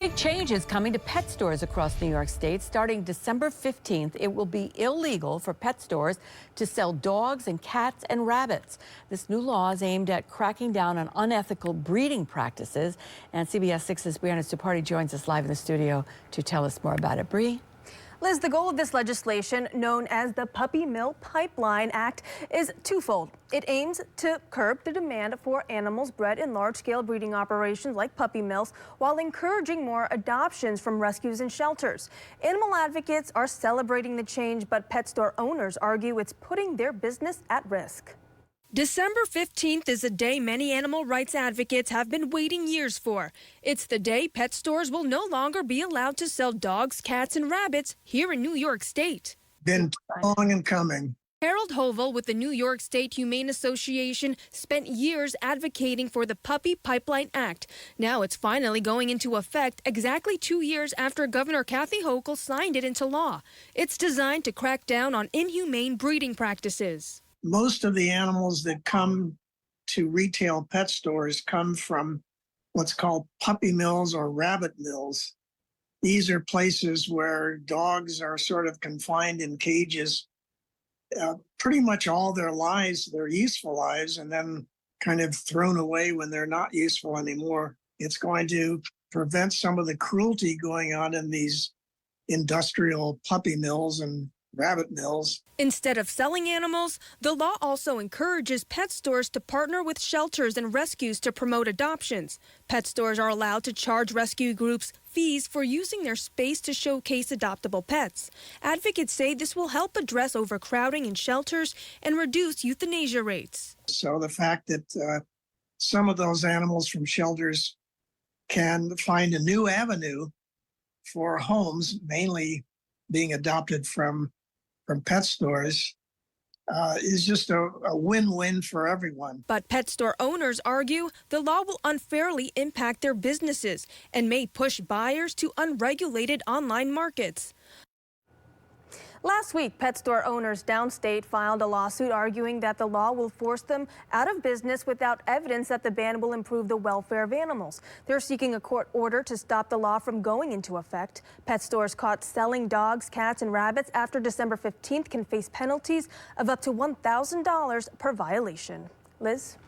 Big change is coming to pet stores across New York State. Starting December 15th, it will be illegal for pet stores to sell dogs and cats and rabbits. This new law is aimed at cracking down on unethical breeding practices. And CBS 6's Brianna Stuparty joins us live in the studio to tell us more about it. Bree? Liz, the goal of this legislation, known as the Puppy Mill Pipeline Act, is twofold. It aims to curb the demand for animals bred in large-scale breeding operations like puppy mills, while encouraging more adoptions from rescues and shelters. Animal advocates are celebrating the change, but pet store owners argue it's putting their business at risk. December 15th is a day many animal rights advocates have been waiting years for. It's the day pet stores will no longer be allowed to sell dogs, cats, and rabbits here in New York State. Been long and coming. Harold Hovel with the New York State Humane Association spent years advocating for the Puppy Pipeline Act. Now it's finally going into effect exactly 2 years after Governor Kathy Hochul signed it into law. It's designed to crack down on inhumane breeding practices. Most of the animals that come to retail pet stores come from what's called puppy mills or rabbit mills. These are places where dogs are sort of confined in cages pretty much all their lives, their useful lives, and then kind of thrown away when they're not useful anymore. It's going to prevent some of the cruelty going on in these industrial puppy mills and rabbit mills. Instead of selling animals, the law also encourages pet stores to partner with shelters and rescues to promote adoptions. Pet stores are allowed to charge rescue groups fees for using their space to showcase adoptable pets. Advocates say this will help address overcrowding in shelters and reduce euthanasia rates. So the fact that some of those animals from shelters can find a new avenue for homes, mainly being adopted from pet stores, is just a win-win for everyone. But pet store owners argue the law will unfairly impact their businesses and may push buyers to unregulated online markets. Last week, pet store owners downstate filed a lawsuit arguing that the law will force them out of business without evidence that the ban will improve the welfare of animals. They're seeking a court order to stop the law from going into effect. Pet stores caught selling dogs, cats, and rabbits after December 15th can face penalties of up to $1,000 per violation. Liz?